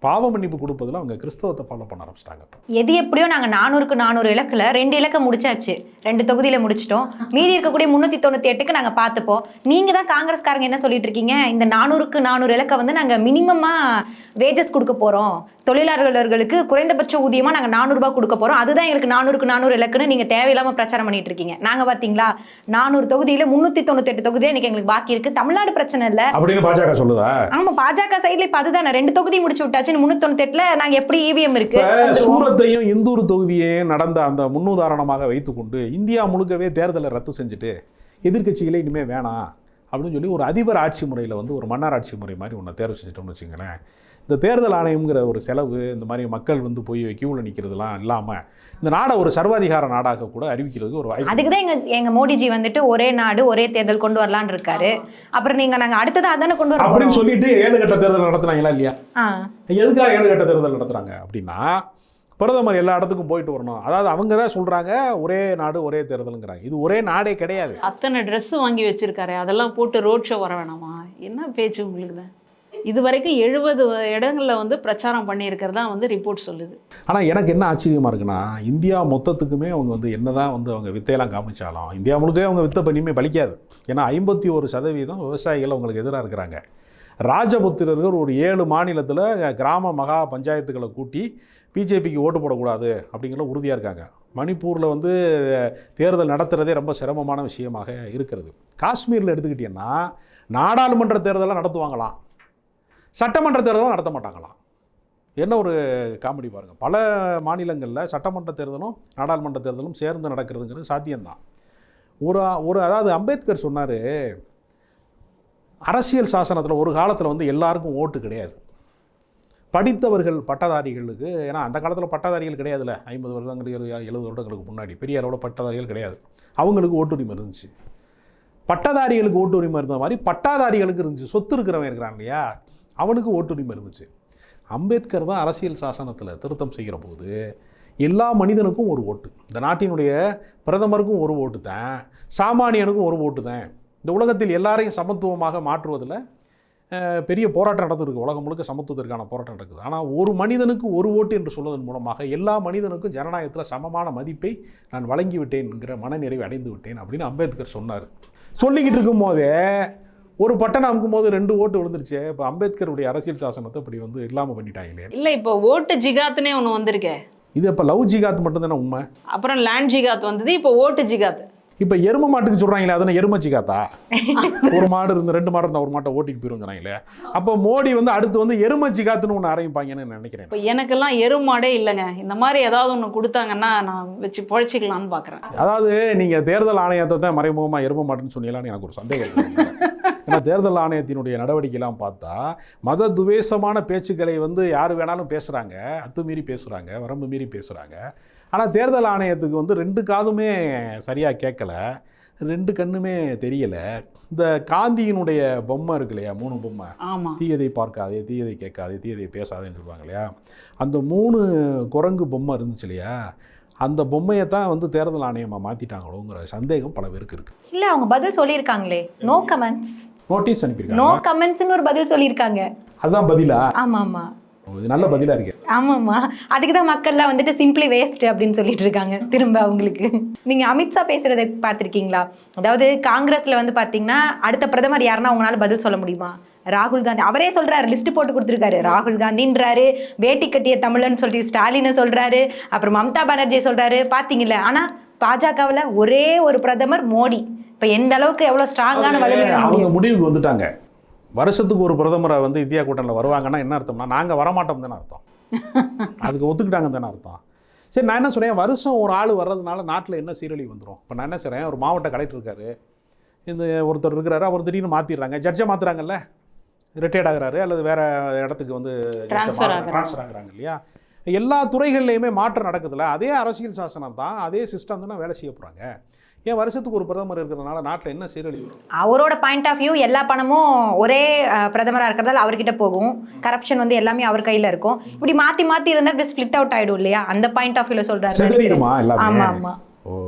பாவ மன்னிப்பு கொடுப்பதில் அவங்க கிறிஸ்தவத்தை ஃபாலோ பண்ண ஆரம்பிச்சிட்டாங்க. எது எப்படியோ நாங்கள் 400க்கு 400 இலக்கில் 2 இலக்க முடிச்சாச்சு. 2 தொகுதியில் முடிச்சிட்டோம். மீதி இருக்கக்கூடிய 398க்கு நாங்கள் பார்த்துப்போம். நீங்கள் தான் காங்கிரஸ்காரங்க என்ன சொல்லிட்டு இருக்கீங்க, இந்த 400க்கு 400 இலக்க வந்து நாங்கள் மினிமமாக வேஜஸ் கொடுக்க போகிறோம், தொழிலாளர்களுக்கு குறைந்தபட்ச ஊதியமாக நாங்கள் 400 ரூபாய் கொடுக்க போகிறோம், அதுதான் எங்களுக்கு 400க்கு 400 இலக்குன்னு நீங்கள் தேவையில்லாமல் பிரச்சாரம் பண்ணிட்டு இருக்கீங்க. நாங்கள் பார்த்தீங்களா 400 தொகுதியில் 398 தொகுதியாக இன்னைக்கு எங்களுக்கு பாக்கி இருக்குது. தமிழ்நாடு பிரச்சனை இல்லை அப்படின்னு பாஜக சொல்லுதா? ஆமாம், பாஜக சைடில் இப்போ அதுதானே 2 தொகுதி முடிச்சு விட்டாச்சு. 398ல நாங்கள் எப்படி இவிஎம் இருக்கு. சூரத்தையும் இந்தூர் தொகுதியையும் நடந்த அந்த முன்னுதாரணமாக வைத்துக்கொண்டு இந்தியா முழுக்கவே தேர்தலை ரத்து செஞ்சுட்டு எதிர்கட்சிகளே இனிமேல் வேணாம் அப்படின்னு சொல்லி ஒரு அதிபர் ஆட்சி முறையில் வந்து ஒரு மன்னர் ஆட்சி முறை மாதிரி ஒன்று தேர்வு செஞ்சுட்டோம்னு வச்சுங்களேன். இந்த தேர்தல் ஆணையம்ங்கிற ஒரு செலவு, இந்த மாதிரி மக்கள் வந்து போய் கியூவில் நிற்கிறதுலாம் இல்லாமல் இந்த நாடை ஒரு சர்வாதிகார நாடாக கூட அறிவிக்கிறதுக்கு ஒரு வாய்ப்பு. அதுக்கு தான் எங்க மோடிஜி வந்துட்டு ஒரே நாடு ஒரே தேர்தல் கொண்டு வரலான்னு இருக்காரு. அப்புறம் நாங்கள் அடுத்தது அதானே கொண்டு வரோம் அப்படின்னு சொல்லிட்டு 7 கட்ட தேர்தல் நடத்துனாங்களா இல்லையா? எதுக்காக 7 கட்ட தேர்தல் நடத்துறாங்க அப்படின்னா, பிரதமர் எல்லா இடத்துக்கும் போயிட்டு வரணும். அதாவது அவங்க தான் சொல்றாங்க ஒரே நாடு ஒரே தேர்தலுங்கிறாங்க. இது ஒரே நாடே கிடையாது. அத்தனை ட்ரெஸ் வாங்கி வச்சிருக்காரு, அதெல்லாம் போட்டு ரோட் ஷோ வர வேணாமா? என்ன பேச்சு உங்களுக்கு தான்? இது வரைக்கும் 70 இடங்களில் வந்து பிரச்சாரம் பண்ணியிருக்கிறதா வந்து ரிப்போர்ட் சொல்லுது. ஆனால் எனக்கு என்ன ஆச்சரியமாக இருக்குன்னா, இந்தியா மொத்தத்துக்குமே அவங்க வந்து என்னதான் வந்து அவங்க வித்தையெல்லாம் காமிச்சாலும் இந்தியா முழுக்கவே அவங்க வித்தை பண்ணியுமே பலிக்காது. ஏன்னா 51% விவசாயிகள் அவங்களுக்கு எதிராக இருக்கிறாங்க. ராஜபுத்திரர்கள் ஒரு 7 மாநிலத்தில் கிராம மகா பஞ்சாயத்துக்களை கூட்டி பிஜேபிக்கு ஓட்டு போடக்கூடாது அப்படிங்கிற உறுதியாக இருக்காங்க. மணிப்பூரில் வந்து தேர்தல் நடத்துகிறதே ரொம்ப சிரமமான விஷயமாக இருக்கிறது. காஷ்மீரில் எடுத்துக்கிட்டிங்கன்னா நாடாளுமன்ற தேர்தலை நடத்துவாங்களாம், சட்டமன்ற தேர்தலும் நடத்த மாட்டாங்களாம். என்ன ஒரு காமெடி பாருங்கள். பல மாநிலங்களில் சட்டமன்ற தேர்தலும் நாடாளுமன்ற தேர்தலும் சேர்ந்து நடக்கிறதுங்கிறது சாத்தியம்தான். அதாவது அம்பேத்கர் சொன்னார், அரசியல் சாசனத்தில் ஒரு காலத்தில் வந்து எல்லாருக்கும் ஓட்டு கிடையாது. படித்தவர்கள் பட்டதாரிகளுக்கு, ஏன்னா அந்த காலத்தில் பட்டதாரிகள் கிடையாதுல்ல, 50 வருடங்களுக்கு 70 வருடங்களுக்கு முன்னாடி பெரிய அளவோட பட்டதாரிகள் கிடையாது. அவங்களுக்கு ஓட்டுரிமை இருந்துச்சு. பட்டதாரிகளுக்கு ஓட்டுரிமை இருந்த மாதிரி பட்டாதாரிகளுக்கு இருந்துச்சு. சொத்து இருக்கிறவன் இருக்கிறான் இல்லையா, அவனுக்கு ஓட்டுரிமை இருந்துச்சு. அம்பேத்கர் தான் அரசியல் சாசனத்தில் திருத்தம் செய்கிற போது எல்லா மனிதனுக்கும் ஒரு ஓட்டு, இந்த நாட்டினுடைய பிரதமருக்கும் ஒரு ஓட்டு தான், சாமானியனுக்கும் ஒரு ஓட்டு தான், இந்த உலகத்தில் எல்லாரையும் சமத்துவமாக மாற்றுவதில் பெரிய போராட்டம் நடந்துருக்கு. உலகம் முழுக்க சமத்துவத்திற்கான போராட்டம் நடக்குது. ஆனால் ஒரு மனிதனுக்கு ஒரு ஓட்டு என்று சொல்வதன் மூலமாக எல்லா மனிதனுக்கும் ஜனநாயகத்தில் சமமான மதிப்பை நான் வழங்கிவிட்டேன் என்கிற மனநிறைவை அடைந்து விட்டேன் அப்படின்னு அம்பேத்கர் சொன்னார். சொல்லிக்கிட்டு இருக்கும் போதே ஒரு பட்டன் அமுக்கும் போது 2 ஓட்டு விழுந்துருச்சு. இப்போ அம்பேத்கருடைய அரசியல் சாசனத்தை இப்படி வந்து இல்லாமல் பண்ணிட்டாங்களே. இல்லை, இப்போ ஓட்டு ஜிகாத்துனே ஒன்று வந்திருக்கே. இது இப்போ லவ் ஜிகாத் மட்டும்தானே உண்மை? அப்புறம் லேண்ட் ஜிகாத் வந்தது, இப்போ ஓட்டு ஜிகாத். இப்போ எரும மாட்டுக்கு சொல்கிறாங்களே, அதனை எரும ஜிகாத்தா? ஒரு மாடு இருந்து 2 மாடு இருந்தால் ஒரு மாட்டை ஓட்டிட்டு போயிரும் சொன்னாங்களே. அப்போ மோடி வந்து அடுத்து வந்து எரும ஜிகாத்துன்னு ஒன்று ஆரம்பிப்பாங்கன்னு நினைக்கிறேன். இப்போ எனக்கெல்லாம் எருமாடே இல்லைங்க. இந்த மாதிரி ஏதாவது ஒன்று கொடுத்தாங்கன்னா நான் வச்சு பொழைச்சிக்கலான்னு பார்க்குறேன். அதாவது நீங்கள் தேர்தல் ஆணையத்தை தான் மறைமுகமாக எரும மாட்டுன்னு சொன்னீங்களான்னு எனக்கு ஒரு சந்தேகம். ஏன்னா தேர்தல் ஆணையத்தினுடைய நடவடிக்கைலாம் பார்த்தா மத துவேஷமான பேச்சுக்களை வந்து யார் வேணாலும் பேசுகிறாங்க, அத்துமீறி பேசுகிறாங்க, வரம்பு மீறி பேசுகிறாங்க. ஆனால் தேர்தல் ஆணையத்துக்கு வந்து 2 காதுமே சரியாக கேட்கல, 2 கண்ணுமே தெரியலை. இந்த காந்தியினுடைய பொம்மை இருக்கு இல்லையா, 3 பொம்மை, தீயதை பார்க்காதே, தீயதை கேட்காதே, தீயதை பேசாதேன்னு சொல்லுவாங்க இல்லையா, அந்த 3 குரங்கு பொம்மை இருந்துச்சு இல்லையா, அந்த பொம்மையை தான் வந்து தேர்தல் ஆணையமாக மாற்றிட்டாங்களோங்கிற சந்தேகம் பல பேருக்கு இருக்குது. இல்லை, அவங்க பதில் சொல்லியிருக்காங்களே, நோ கமெண்ட்ஸ், நோட்டீஸ் அனுப்பியிருக்காங்க, நோ கமெண்ட்ஸ்னு ஒரு பதில் சொல்லியிருக்காங்க. அதுதான் பதிலா? ஆமாம் ஆமாம், இது நல்ல பதிலாக இருக்கு. ஆமாம்மா, அதுக்கு தான் மக்கள்லாம் வந்துட்டு சிம்பிளி வேஸ்ட் அப்படின்னு சொல்லிட்டு இருக்காங்க திரும்ப அவங்களுக்கு. நீங்கள் அமித்ஷா பேசுகிறத பார்த்துருக்கீங்களா? அதாவது காங்கிரஸில் வந்து பார்த்தீங்கன்னா அடுத்த பிரதமர் யாருன்னா அவங்களால பதில் சொல்ல முடியுமா? ராகுல் காந்தி அவரே சொல்றாரு, லிஸ்ட் போட்டு கொடுத்துருக்காரு. ராகுல் காந்தின்றாரு, வேட்டி கட்டிய தமிழன்னு சொல்லி ஸ்டாலினை சொல்றாரு, அப்புறம் மம்தா பானர்ஜியை சொல்றாரு, பார்த்தீங்கல்ல. ஆனால் பாஜகவில் ஒரே ஒரு பிரதமர் மோடி. இப்போ எந்த அளவுக்கு எவ்வளோ ஸ்ட்ராங்கான வலிமை அவங்க முடிவுக்கு வந்துட்டாங்க. வருஷத்துக்கு ஒரு பிரதமரை வந்து இந்தியா கூட்டணியில் வருவாங்கன்னா என்ன அர்த்தம்னா நாங்கள் வரமாட்டோம் தானே அர்த்தம். அதுக்கு ஒத்துக்கிட்டாங்க தானே அர்த்தம். சரி, நான் என்ன சொல்கிறேன், வருஷம் ஒரு ஆள் வர்றதுனால நாட்டில் என்ன சீரழிவு வந்துடும். இப்போ நான் என்ன சொல்கிறேன், ஒரு மாவட்ட கலெக்டர் இருக்காரு, இந்த ஒருத்தர் இருக்கிறாரு, அவர் திடீர்னு மாற்றிடுறாங்க, ஜட்ஜை மாற்றுறாங்கல்ல, ரிட்டையர்ட் ஆகுறாரு அல்லது வேறு இடத்துக்கு வந்து ட்ரான்ஸ்ஃபர் ஆகுறாங்க இல்லையா. எல்லா துறைகள்லையுமே மாற்றம் நடக்குதுல்ல. அதே அரசியல் சாசனம் தான், அதே சிஸ்டம் தானே வேலை செய்ய போகிறாங்க. ஏன் வருஷத்துக்கு ஒரு பிரதமர் இருக்கிறதுனால நாட்டில் என்ன சீரழிவு? அவரோட பாயிண்ட் ஆஃப் வியூ எல்லா பணமும் ஒரே பிரதமராக இருக்கிறதால அவர்கிட்ட போகும், கரப்ஷன் வந்து எல்லாமே அவர் கையில் இருக்கும். இப்படி மாற்றி மாற்றி இருந்தால் இப்படி ஸ்பிளிட் அவுட் ஆகிடும் இல்லையா, அந்த பாயிண்ட் ஆஃப் வியூவில் சொல்கிறாரு. செதறிடுமா எல்லாமே? ஆமாம் ஆமாம்,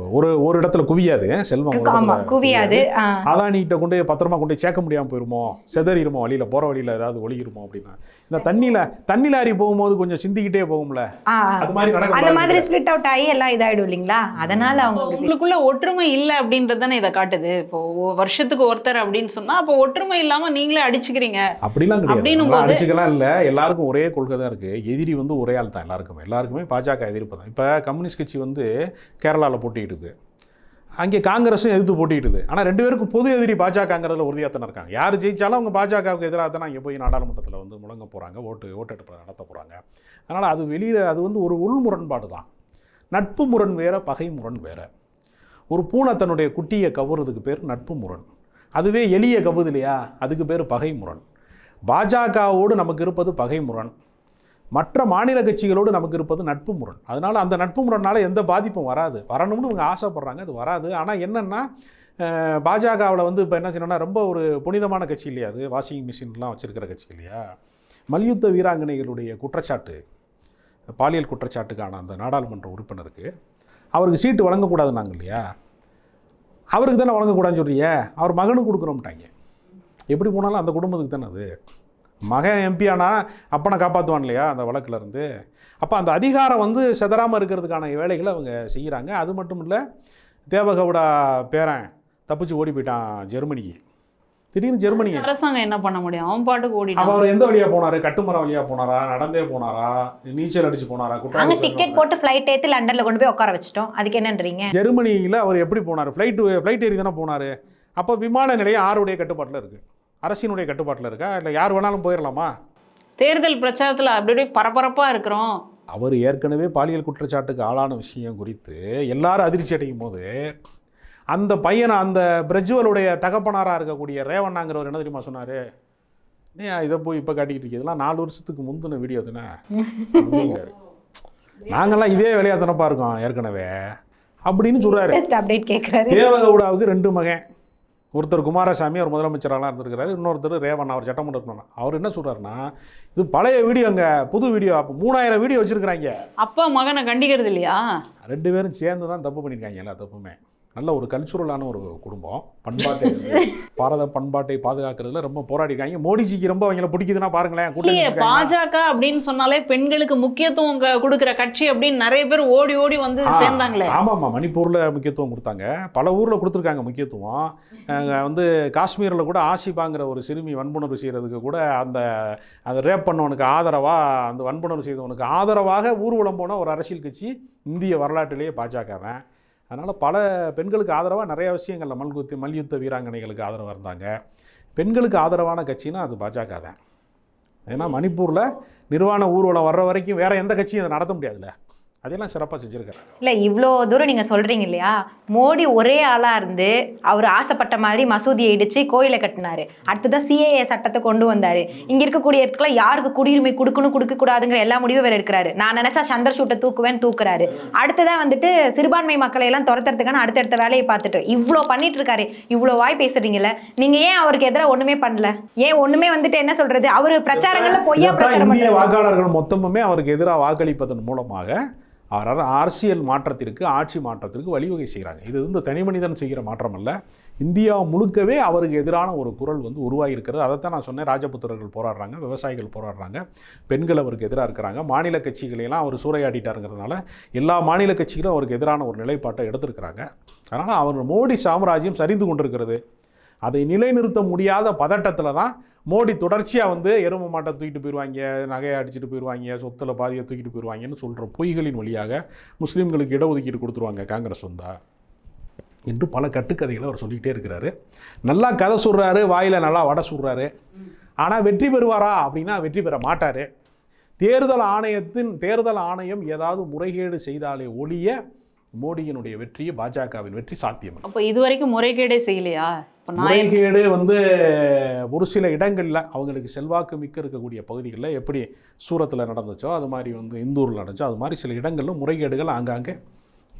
ஒரு இடத்துல குவியாது செல்வம், குவியாது. அதானிகிட்ட கொண்டு பத்திரமா கொண்டு சேர்க்க முடியாமல் போயிருமோ, செதறிடுமோ, வழியில் போகிற வழியில் ஏதாவது ஒழியிருமோ அப்படின்னா. இந்த தண்ணி லாரி போகும்போது கொஞ்சம் சிந்திக்கிட்டே போகும்ல, அது மாதிரி அந்த மாதிரி ஸ்பிளிட் அவுட் ஆகி எல்லாம் இதாயிடும் இல்லைங்களா. அதனால அவங்களுக்குள்ள ஒற்றுமை இல்லை அப்படின்றது தானே இதை காட்டுது. இப்போ வருஷத்துக்கு ஒருத்தர் அப்படின்னு சொன்னா அப்போ ஒற்றுமை இல்லாம நீங்களே அடிச்சுக்கிறீங்க அப்படிலாம் கிடையாது. அடிச்சுக்கலாம் இல்லை, எல்லாருக்கும் ஒரே கொள்கை தான் இருக்கு. எதிரி வந்து ஒரே ஆள் தான் எல்லாருக்குமே பாஜக எதிர்ப்பு தான். இப்போ கம்யூனிஸ்ட் கட்சி வந்து கேரளாவில் போட்டிக்கிட்டுது, அங்கே காங்கிரஸும் எதிர்த்து போட்டிக்கிட்டுது. ஆனால் 2 பேருக்கும் பொது எதிரி பாஜகங்கிறதுல உறுதியாக தானே இருக்காங்க. யார் ஜெயிச்சாலும் அவங்க பாஜகவுக்கு எதிராக தானே அங்கே போய் நாடாளுமன்றத்தில் வந்து முழங்க போகிறாங்க, ஓட்டெடுப்பு நடத்த போகிறாங்க. அதனால் அது வெளியில் அது வந்து ஒரு உள் முரண்பாடு தான். நட்பு முரண் வேற, பகை முரண் வேற. ஒரு பூனை தன்னுடைய குட்டியை கவுறதுக்கு பேர் நட்பு முரண், அதுவே எளிய கவுது இல்லையா, அதுக்கு பேர் பகை முரண். பாஜகவோடு நமக்கு இருப்பது பகை முரண், மற்ற மாநில கட்சிகளோடு நமக்கு இருப்பது நட்பு முரண். அதனால் அந்த நட்பு முரண்னால எந்த பாதிப்பும் வராது. வரணும்னு இவங்க ஆசைப்படுறாங்க, அது வராது. ஆனால் என்னென்னா பாஜகவில் வந்து இப்போ என்ன செய்யணும்னா ரொம்ப ஒரு புனிதமான கட்சி இல்லையா, அது வாஷிங் மிஷின்லாம் வச்சுருக்கிற கட்சி இல்லையா. மல்யுத்த வீராங்கனைகளுடைய குற்றச்சாட்டு, பாலியல் குற்றச்சாட்டுக்கான அந்த நாடாளுமன்ற உறுப்பினருக்கு அவருக்கு சீட்டு வழங்கக்கூடாதுன்னாங்க இல்லையா, அவருக்கு தானே வழங்கக்கூடாதுன்னு சொல்றியே, அவர் மகனுக்கு கொடுக்குறோம்ட்டாங்க. எப்படி போனாலும் அந்த குடும்பத்துக்கு தானே அது. மகன் எம்பி ஆனால் அப்பனை காப்பாற்றுவான் இல்லையா அந்த வழக்கில் இருந்து. அப்போ அந்த அதிகாரம் வந்து செதறாமல் இருக்கிறதுக்கான வேலைகளை அவங்க செய்கிறாங்க. அது மட்டும் இல்லை, தேவகவுடா பேரன் தப்பிச்சு ஓடி போயிட்டான் ஜெர்மனிக்கு. திடீர்னு ஜெர்மனி அரசாங்கம் என்ன பண்ண முடியும், அவன் பாட்டுக்கு ஓடி. அவர் எந்த வழியாக போனார், கட்டுமரம் வழியாக போனாரா, நடந்தே போனாரா, நீச்சல் அடிச்சு போனாரா? டிக்கெட் போட்டு ஃப்ளைட் ஏற்றி லண்டனில் கொண்டு போய் உட்கார வச்சிட்டோம், அதுக்கு என்னன்றீங்க? ஜெர்மனியில் அவர் எப்படி போனார்? ஃப்ளைட் ஏறி தானே போனார். அப்போ விமான நிலையம் யாருடைய கட்டுப்பாட்டில் இருக்குது? அரசினுடைய கட்டுப்பாட்டில் இருக்கா, இல்லை யார் வேணாலும் போயிடலாமா? தேர்தல் பிரச்சாரத்தில் அப்படி பரபரப்பாக இருக்கிறோம். அவர் ஏற்கனவே பாலியல் குற்றச்சாட்டுக்கு ஆளான விஷயம் குறித்து எல்லாரும் அதிர்ச்சி அடையும் போது அந்த பையனை அந்த பிரஜ்வலுடைய தகப்பனாராக இருக்கக்கூடிய ரேவண்ணாங்கிறவர் என்ன தெரியுமா சொன்னார், ஏன் இதை போய் இப்போ காட்டிக்கிட்டு இருக்கு, இதெல்லாம் 4 வருஷத்துக்கு முந்தின வீடியோ தானே அப்படிங்கிறாரு. நாங்கள்லாம் இதே வேலையாக தானப்பா இருக்கோம் ஏற்கனவே அப்படின்னு சொல்கிறாரு. அப்டேட் கேட்குறாரு. தேவகவுடாவுக்கு 2 மகன், ஒருத்தர் குமாரசாமி அவர் முதலமைச்சராலாம் இருந்திருக்கிறாரு, இன்னொருத்தர் ரேவண்ணா அவர் சட்டமன்ற உறுப்பினர். அவர் என்ன சொல்கிறாருன்னா, இது பழைய வீடியோங்க, புது வீடியோ, அப்போ 3000 வீடியோ வச்சுருக்கிறாங்க. அப்பா மகனை கண்டிக்கிறது இல்லையா? 2 பேரும் சேர்ந்து தான் தப்பு பண்ணியிருக்காங்க. எல்லா தப்புமே நல்ல ஒரு கல்ச்சுரலான ஒரு குடும்பம், பாரத பண்பாட்டை பாதுகாக்கிறதுல ரொம்ப போராடிருக்காங்க. மோடிஜிக்கு ரொம்ப அவங்கள பிடிக்குதுன்னா பாருங்களேன். பாஜக அப்படின்னு சொன்னாலே பெண்களுக்கு முக்கியத்துவம் கொடுக்குற கட்சி அப்படின்னு நிறைய பேர் ஓடி ஓடி வந்து சேர்ந்தாங்களே. ஆமாம்மா, மணிப்பூரில் முக்கியத்துவம் கொடுத்தாங்க, பல ஊரில் கொடுத்துருக்காங்க முக்கியத்துவம். வந்து காஷ்மீரில் கூட ஆஷிபாங்கிற ஒரு சிறுமி வன்புணர்வு செய்கிறதுக்கு கூட அந்த ரேப் பண்ணவனுக்கு ஆதரவாக, அந்த வன்புணர்வு செய்தவனுக்கு ஆதரவாக ஊர்வலம் போன ஒரு அரசியல் கட்சி இந்திய வரலாற்றிலேயே பாஜக தான். அதனால் பல பெண்களுக்கு ஆதரவாக நிறைய விஷயங்களில் மல்யுத்த வீராங்கனைகளுக்கு ஆதரவாக இருந்தாங்க. பெண்களுக்கு ஆதரவான கட்சின்னா அது பாஜக தான். ஏன்னா மணிப்பூரில் நிர்வாண ஊர்வலம் வர்ற வரைக்கும் வேறு எந்த கட்சியும் அதை நடத்த முடியாதுல்ல, அதெல்லாம் சிறப்பாக செஞ்சுருக்காரு. இல்லை, இவ்வளோ தூரம் நீங்கள் சொல்கிறீங்க இல்லையா, மோடி ஒரே ஆளாக இருந்து அவர் ஆசைப்பட்ட மாதிரி மசூதியை இடித்து கோயிலை கட்டினார். அடுத்ததான் சிஏஏ சட்டத்தை கொண்டு வந்தார். இங்கே இருக்கக்கூடிய இடத்துல யாருக்கு குடியுரிமை கொடுக்கணும் கொடுக்கக்கூடாதுங்கிற எல்லா முடிவும் வேறு இருக்கிறாரு. நான் நினச்சா சந்திரசூட்டை தூக்குவேன்னு தூக்குறாரு. அடுத்ததான் வந்துட்டு சிறுபான்மை மக்களை எல்லாம் துரத்துறதுக்கான அடுத்தடுத்த வேலையை பார்த்துட்டு இவ்வளோ பண்ணிட்டு இருக்காரு. இவ்வளோ வாய் பேசுறீங்கல்ல, நீங்கள் ஏன் அவருக்கு எதிராக ஒன்றுமே பண்ணல? ஏன் ஒன்றுமே வந்துட்டு என்ன சொல்கிறது, அவர் பிரச்சாரங்களில் பொய்யா பிரச்சாரம் இந்திய வாக்காளர்கள் மொத்தமுமே அவருக்கு எதிராக வாக்களிப்பதன் மூலமாக அவர் அரசியல் மாற்றத்திற்கு, ஆட்சி மாற்றத்திற்கு வழிவகை செய்கிறாங்க. இது வந்து தனி மனிதன் செய்கிற மாற்றம் அல்ல, இந்தியா முழுக்கவே அவருக்கு எதிரான ஒரு குரல் வந்து உருவாகியிருக்கிறது. அதைத்தான் நான் சொன்னேன். ராஜபுத்திரர்கள் போராடுறாங்க, விவசாயிகள் போராடுறாங்க, பெண்கள் அவருக்கு எதிராக இருக்கிறாங்க, மாநில கட்சிகளையெல்லாம் அவர் சூறையாடிட்டாருங்கிறதுனால எல்லா மாநில கட்சிகளும் அவருக்கு எதிரான ஒரு நிலைப்பாட்டை எடுத்திருக்கிறாங்க. அதனால் அவர் மோடி சாம்ராஜ்யம் சரிந்து கொண்டிருக்கிறது. அதை நிலைநிறுத்த முடியாத பதட்டத்தில் தான் மோடி தொடர்ச்சியாக வந்து எருமை மாட்டை தூக்கிட்டு போயிடுவாங்க, நகையை அடிச்சுட்டு போயிடுவாங்க, சொத்தில் பாதியை தூக்கிட்டு போயிடுவாங்கன்னு சொல்கிற பொய்களின் வழியாக முஸ்லீம்களுக்கு இடஒதுக்கீடு கொடுத்துருவாங்க காங்கிரஸ் வந்தா என்று பல கட்டுக்கதைகளை அவர் சொல்லிக்கிட்டே இருக்கிறாரு. நல்லா கதை சொல்கிறாரு, வாயில் நல்லா வடை சுடுறாரு. ஆனால் வெற்றி பெறுவாரா அப்படின்னா வெற்றி பெற மாட்டார். தேர்தல் ஆணையம் ஏதாவது முறைகேடு செய்தாலே ஒழிய மோடியினுடைய வெற்றியை, பாஜகவின் வெற்றி சாத்தியம். அப்போ இதுவரைக்கும் முறைகேடே செய்யலையா? முறைகேடு வந்து ஒரு சில இடங்களில் அவங்களுக்கு செல்வாக்கு மிக்க இருக்கக்கூடிய பகுதிகளில் எப்படி சூரத்தில் நடந்துச்சோ அது மாதிரி வந்து இந்தூரில் நடந்துச்சோ அது மாதிரி சில இடங்களில் முறைகேடுகள் ஆங்காங்கே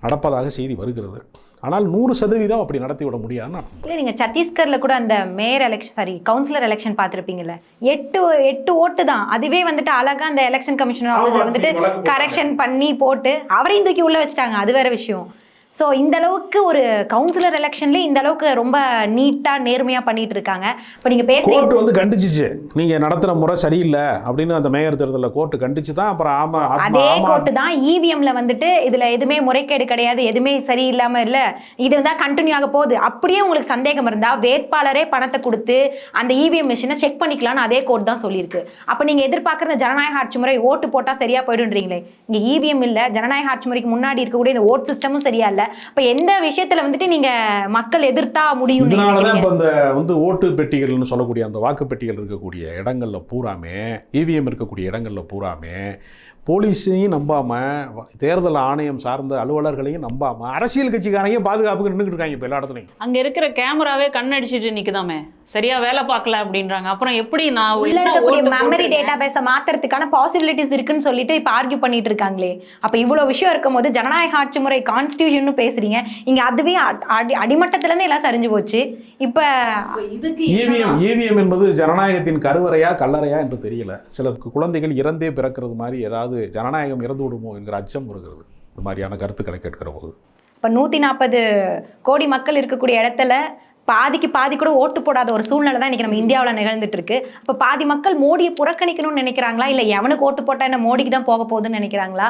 நடப்பதாக செய்தி வருகிறது. ஆனால் 100% அப்படி நடத்தி விட முடியாதுன்னு. இல்லை, நீங்கள் சத்தீஸ்கரில் கூட அந்த மேயர் எலெக்ஷன் கவுன்சிலர் எலெக்ஷன் பார்த்துருப்பீங்கல்ல, 8 ஓட்டு தான். அதுவே வந்துட்டு அழகாக அந்த எலெக்ஷன் கமிஷனர் ஆஃபீஸர் வந்துட்டு கரெக்ஷன் பண்ணி போட்டு அவரையும் தூக்கி உள்ளே வச்சுட்டாங்க. அது வேற விஷயம். ஸோ இந்த அளவுக்கு ஒரு கவுன்சிலர் எலெக்ஷன்லேயே இந்த அளவுக்கு ரொம்ப நீட்டாக நேர்மையாக பண்ணிட்டு இருக்காங்க. இப்போ நீங்கள் கோர்ட் வந்து கண்டிச்சிச்சு, நீங்கள் நடத்துகிற முறை சரியில்லை அப்படின்னு அந்த மேயர் தேர்தலில் கோர்ட்டு கண்டிச்சு தான். அப்புறம் அதே கோர்ட்டு தான் இவிஎம்ல வந்துட்டு இதில் எதுவுமே முறைகேடு கிடையாது, எதுவுமே சரியில்லாமல் இல்லை, இது வந்து கண்டினியூ ஆக போகுது. அப்படியே உங்களுக்கு சந்தேகம் இருந்தால் வேட்பாளரே பணத்தை கொடுத்து அந்த இவிஎம் மிஷினை செக் பண்ணிக்கலாம்னு அதே கோர்ட் தான் சொல்லியிருக்கு. அப்போ நீங்கள் எதிர்பார்க்குற ஜனநாயக ஆட்சி முறை ஓட்டு போட்டால் சரியாக போயிடுன்றீங்களே, இங்கே இவிஎம் இல்லை, ஜனநாயக ஆட்சி முறைக்கு முன்னாடி இருக்கக்கூடிய இந்த ஓட் சிஸ்டமும் சரியா இல்லை. இப்ப எந்த விஷயத்துல வந்துட்டு நீங்க மக்கள் எதிர்த்தா முடியும்? இதனாலதான் இப்ப இந்த வந்து ஓட்டு பெட்டிகள்னு சொல்லக்கூடிய அந்த வாக்கு பெட்டிகள் இருக்கக்கூடிய இடங்கள்ல பூராமே, இவிஎம் இருக்கக்கூடிய இடங்கள்ல பூராமே போலீஸையும் நம்பாம, தேர்தல் ஆணையம் சார்ந்த அலுவலர்களையும் நம்பாம, அரசியல் கட்சிக்காரையும் பாதுகாப்புக்கு நின்றுட்டு இருக்காங்க. இப்ப எல்லா இடத்துலையும் அங்க இருக்கிற கேமராவே கண்ணடிச்சிட்டு நிக்குதாமே, சரியா வேலை பார்க்கல அப்படின்றாங்க. அப்புறம் எப்படி நான் உள்ள இருக்கக்கூடிய மெமரி டேட்டா பேஸை மாத்துறதுக்கான பாசிபிலிட்டிஸ் இருக்குன்னு சொல்லிட்டு இப்ப ஆர்கியூ பண்ணிட்டு இருக்காங்களே. அப்ப இவ்வளவு விஷயம் இருக்கும் போது ஜனநாயக ஆட்சி முறை கான்ஸ்டிடியூஷன் பேசுறீங்க, இங்க அதுவே அடிமட்டத்துல இருந்து எல்லாம் சரிஞ்சு போச்சு. இப்ப இவிஎம் என்பது ஜனநாயகத்தின் கருவறையா கல்லறையா என்று தெரியல. சில குழந்தைகள் இறந்தே பிறக்கிறது மாதிரி ஏதாவது ஜனநாயகம் இறந்து விடுமோ என்கிற அச்சம் வருகிறது இந்த மாதிரியான கருத்துக்களை கேட்கிற போது. இப்ப 140 கோடி மக்கள் இருக்கக்கூடிய இடத்துல பாதி கூட ஓட்டு போடாத ஒரு சூழ்நிலை தான் இன்னைக்கு நம்ம இந்தியாவில் நிகழ்ந்துட்டு இருக்கு. அப்ப பாதி மக்கள் மோடியை புறக்கணிக்கணும்னு நினைக்கிறாங்களா, இல்ல எவனுக்கு ஓட்டு போட்டா என்ன மோடிக்கு தான் போக போகுதுன்னு நினைக்கிறாங்களா?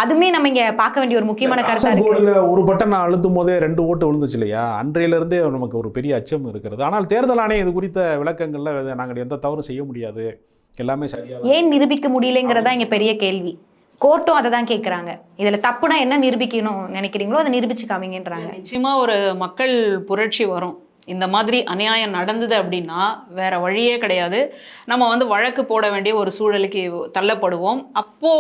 அதுமே நம்ம இங்க பார்க்க வேண்டிய ஒரு முக்கியமான கருத்தா இருக்கு. ஒரு பட்டன் அழுத்தும் போதே 2 ஓட்டு விழுந்துச்சு இல்லையா, அன்றையிலிருந்தே நமக்கு ஒரு பெரிய அச்சம் இருக்கிறது. ஆனால் தேர்தல் ஆணையம் இது குறித்த விளக்கங்கள்ல நாங்கள் எந்த தவறும் செய்ய முடியாது, எல்லாமே சரியா ஏன் நிரூபிக்க முடியலைங்கிறதா இங்க பெரிய கேள்வி. கோர்ட்டும் அதை தான் கேட்குறாங்க. இதில் தப்புனா என்ன நிரூபிக்கணும் நினைக்கிறீங்களோ அதை நிரூபிச்சு காமிங்கன்றாங்க. நிச்சயமா ஒரு மக்கள் புரட்சி வரும். இந்த மாதிரி அநியாயம் நடந்தது அப்படின்னா வேற வழியே கிடையாது, நம்ம வந்து வழக்கு போட வேண்டிய ஒரு சூழலுக்கு தள்ளப்படுவோம். அப்போ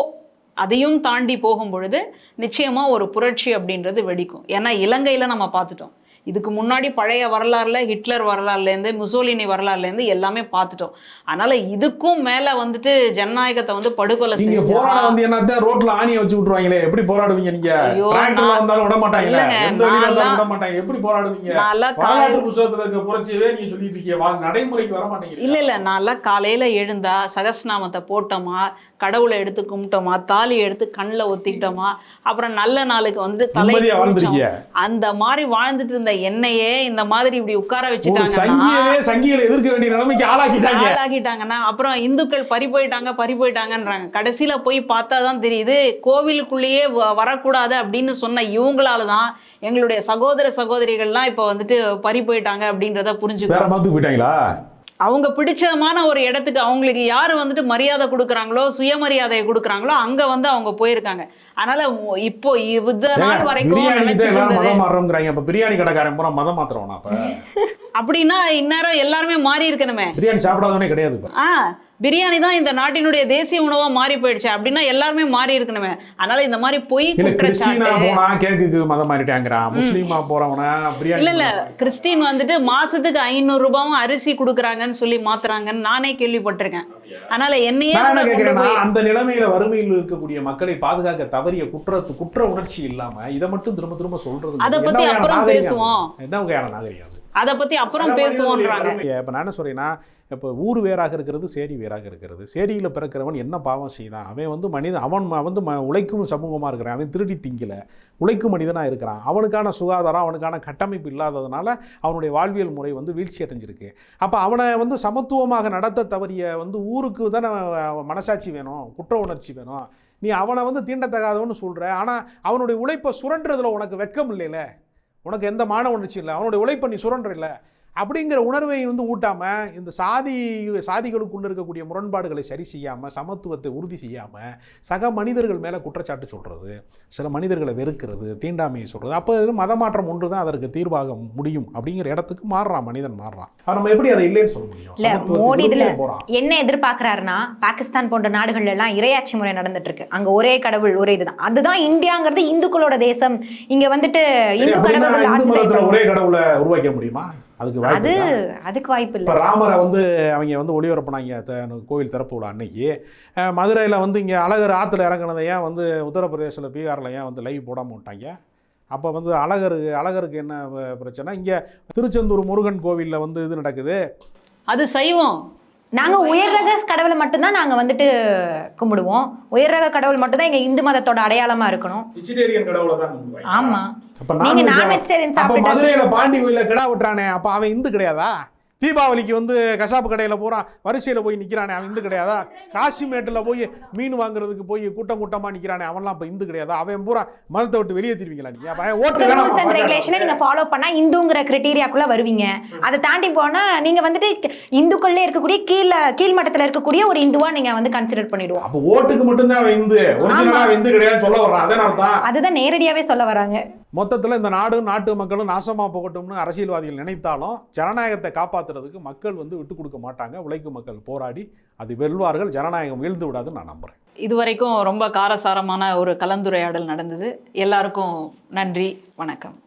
அதையும் தாண்டி போகும் பொழுது நிச்சயமா ஒரு புரட்சி அப்படின்றது வெடிக்கும். ஏன்னா இலங்கையில நம்ம பார்த்துட்டோம், இதுக்கு முன்னாடி பழைய வரலாறுல ஹிட்லர் வரலாறுலேருந்து முசோலினி வரலாறுலேருந்து எல்லாமே பார்த்துட்டோம். அதனால இதுக்கும் மேல வந்துட்டு ஜனநாயகத்தை வந்து படுகொலை நீங்க போராட வந்து என்னத்தான் ரோட்ல ஆணியை வச்சு விட்டுருவாங்களே, எப்படி போராடுவீங்க நீங்க? டிராக்டர்ல வந்தாலும் விட மாட்டாங்க, எந்த வழியில வந்தாலும் விட மாட்டாங்க, எப்படி போராடுவீங்க? வரலாற்று புத்தகத்துல இருக்க புரட்சியவே நீங்க சொல்லிட்டு இருக்கீங்க, நடைமுறைக்கு வர மாட்டேங்க. இல்ல நான்லாம் காலையில எழுந்தா சகஸ்நாமத்தை போட்டோமா, கடவுளை எடுத்து கும்பிட்டோமா, தாலி எடுத்து கண்ணில் ஒத்திக்கிட்டோமா, அப்புறம் நல்ல நாளுக்கு வந்து தலையை அந்த மாதிரி வாழ்ந்துட்டு இருந்த என்னையே இந்த மாதிரி இப்படி உட்கார வச்சுட்டாங்க, சங்கிகளை எதிர்க்க வேண்டிய நிலைமைக்கு ஆளாக்கிட்டாங்கன்னா அப்புறம் இந்துக்கள் பறி போயிட்டாங்கன்றாங்க. கடைசியில போய் பார்த்தா தான் தெரியுது கோவிலுக்குள்ளேயே வரக்கூடாது அப்படின்னு சொன்ன இவங்களால தான் எங்களுடைய சகோதர சகோதரிகள்லாம் இப்போ வந்துட்டு பறி போயிட்டாங்க அப்படின்றத புரிஞ்சுக்கிட்டாங்களா. அவங்க பிடிச்சமான ஒரு இடத்துக்கு அவங்களுக்கு யார் வந்துட்டு மரியாதை கொடுக்குறாங்களோ, சுயமரியாதையை கொடுக்குறாங்களோ அங்க வந்து அவங்க போயிருக்காங்க. அதனால இப்போ நாள் வரைக்கும் பிரியாணி கடைக்காரன் பூரா மதம் மாத்திரம் அப்படின்னா இந்நேரம் எல்லாருமே மாறி இருக்கணுமே. பிரியாணி சாப்பிடாதவனே கிடையாது. பிரியாணி தான் இந்த நாட்டினுடைய தேசிய உணவா மாறி போயிடுச்சு அப்படின்னா எல்லாருமே மாறி இருக்கணுமே. அதனால இந்த மாதிரி பொய் இல்ல கிறிஸ்டின் வந்துட்டு மாசத்துக்கு 500 ரூபாயும் அரிசி கொடுக்குறாங்கன்னு சொல்லி மாத்துறாங்கன்னு நானே கேள்விப்பட்டிருக்கேன். அதனால என்னையே அந்த நிலைமையில வறுமையில் இருக்கக்கூடிய மக்களை பாதுகாக்க தவறிய குற்ற உணர்ச்சி இல்லாம இதை மட்டும் திரும்ப திரும்ப சொல்றது, அதை பத்தி அப்புறம் பேசுவோம், என்ன வகையான நாகரிகம் அதை பத்தி அப்புறம் பேசுவோன்றாங்க. இப்ப நான் என்ன சொல்றேன்னா, இப்போ ஊர் வேறாக இருக்கிறது, சேரி வேறாக இருக்கிறது. சேரியில் பிறக்கிறவன் என்ன பாவம் செய்தான்? அவன் வந்து மனிதன், அவன் வந்து உழைக்கும் சமூகமாக இருக்கிறான், அவன் திருடி திங்கல, உழைக்கும் மனிதனாக இருக்கிறான். அவனுக்கான சுகாதாரம், அவனுக்கான கட்டமைப்பு இல்லாததுனால அவனுடைய வாழ்வியல் முறை வந்து வீழ்ச்சி அடைஞ்சிருக்கு. அப்போ அவனை வந்து சமத்துவமாக நடத்த தவறிய வந்து ஊருக்கு தானே மனசாட்சி வேணும், குற்ற உணர்ச்சி வேணும். நீ அவனை வந்து தீண்டத்தகாதவன்னு சொல்கிற, ஆனால் அவனுடைய உழைப்பை சுரண்டுறதுல உனக்கு வெக்கம் இல்லைல்ல, உனக்கு எந்த மான உணர்ச்சி இல்லை, அவனுடைய உழைப்பை நீ சுரண்டுற இல்லை அப்படிங்கிற உணர்வை வந்து ஊட்டாம, இந்த சாதிகளுக்குள்ள இருக்கக்கூடிய முரண்பாடுகளை சரி செய்யாம, சமத்துவத்தை உறுதி செய்யாம சக மனிதர்கள் மேல குற்றச்சாட்டு சொல்றது, சில மனிதர்களை வெறுக்கிறது, தீண்டாமையை சொல்றது, அப்போ மதமாற்றம் ஒன்று தான் அதற்கு தீர்வாக முடியும் அப்படிங்கிற இடத்துக்கு மனிதன் மாறுறான். நம்ம எப்படி அதை இல்லைன்னு சொல்ல முடியும்? இல்ல, மோடி இதுல என்ன எதிர்பார்க்கிறாருன்னா, பாகிஸ்தான் போன்ற நாடுகள்ல எல்லாம் இறையாட்சி முறை நடந்துட்டு இருக்கு, அங்க ஒரே கடவுள் ஒரே இதுதான். அதுதான் இந்தியாங்கிறது இந்துக்களோட தேசம். இங்க வந்துட்டு இந்து கடவுள் ஒரே கடவுளை உருவாக்க முடியுமா? அதுக்கு வாய்ப்பு இல்லை. இப்போ ராமரை வந்து அவங்க வந்து ஒளிபரப்புனாங்க கோவில் திறப்பு விழா அன்னைக்கு. மதுரையில் வந்து இங்கே அழகர் ஆற்றுல இறங்கினதை ஏன் வந்து உத்தரப்பிரதேசில் பீகாரில் ஏன் வந்து லைவ் போடாமல் விட்டாங்க? அப்போ வந்து அழகருக்கு என்ன பிரச்சனை? இங்கே திருச்செந்தூர் முருகன் கோவிலில் வந்து இது நடக்குது, அது சைவம். நாங்க உயர் ரக கடவுளை மட்டும்தான் நாங்க வந்துட்டு கும்பிடுவோம். உயர் ரக கடவுள் மட்டும் தான் எங்க இந்து மதத்தோட அடையாளமா இருக்கணும். ஆமா, நீங்க நான் வெஜிடேரியன் சாப்பிட்டு மதுரையில பாண்டி கோயில கிடா விட்டுறானே, அப்ப அவன் இந்து கிடையாதா? தீபாவளிக்கு வந்து கசாப்பு கடையில் போகிறான், வரிசையில் போய் நிற்கிறானே, அவன் இந்து கிடையாதா? காசிமேட்டில் போய் மீன் வாங்குறதுக்கு போய் கூட்டம் கூட்டமாக நிற்கிறானே, அவன்லாம் இப்போ இந்து கிடையாதா? அவன் பூரா மதத்தை விட்டு வெளியேற்றிருவீங்களா நீங்கள்? ஓட்டு ரெகுலேஷனை நீங்கள் ஃபாலோ பண்ணால் இந்துங்கிற கிரைட்டீரியாக்குள்ளே வருவீங்க. அதை தாண்டி போனால் நீங்கள் வந்துட்டு இந்துக்குள்ளே இருக்கக்கூடிய கீழ்மட்டத்தில் இருக்கக்கூடிய ஒரு இந்துவா நீங்கள் வந்து கன்சிடர் பண்ணிடுவோம். அப்போ ஓட்டுக்கு மட்டும்தான் அவன் இந்து, ஒரிஜினலாக இந்து கிடையாது சொல்ல வர்றான். அதே அர்த்தம், அதுதான் நேரடியாகவே சொல்ல வராங்க. மொத்தத்தில் இந்த நாட்டு மக்களும் நாசமாக போகட்டும்னு அரசியல்வாதிகள் நினைத்தாலும் ஜனநாயகத்தை காப்பாற்றுறதுக்கு மக்கள் வந்து விட்டு கொடுக்க மாட்டாங்க. உழைக்கும் மக்கள் போராடி அது வெல்வார்கள், ஜனநாயகம் வீழ்ந்து விடாதுன்னு நான் நம்புகிறேன். இதுவரைக்கும் ரொம்ப காரசாரமான ஒரு கலந்துரையாடல் நடந்தது. எல்லாருக்கும் நன்றி, வணக்கம்.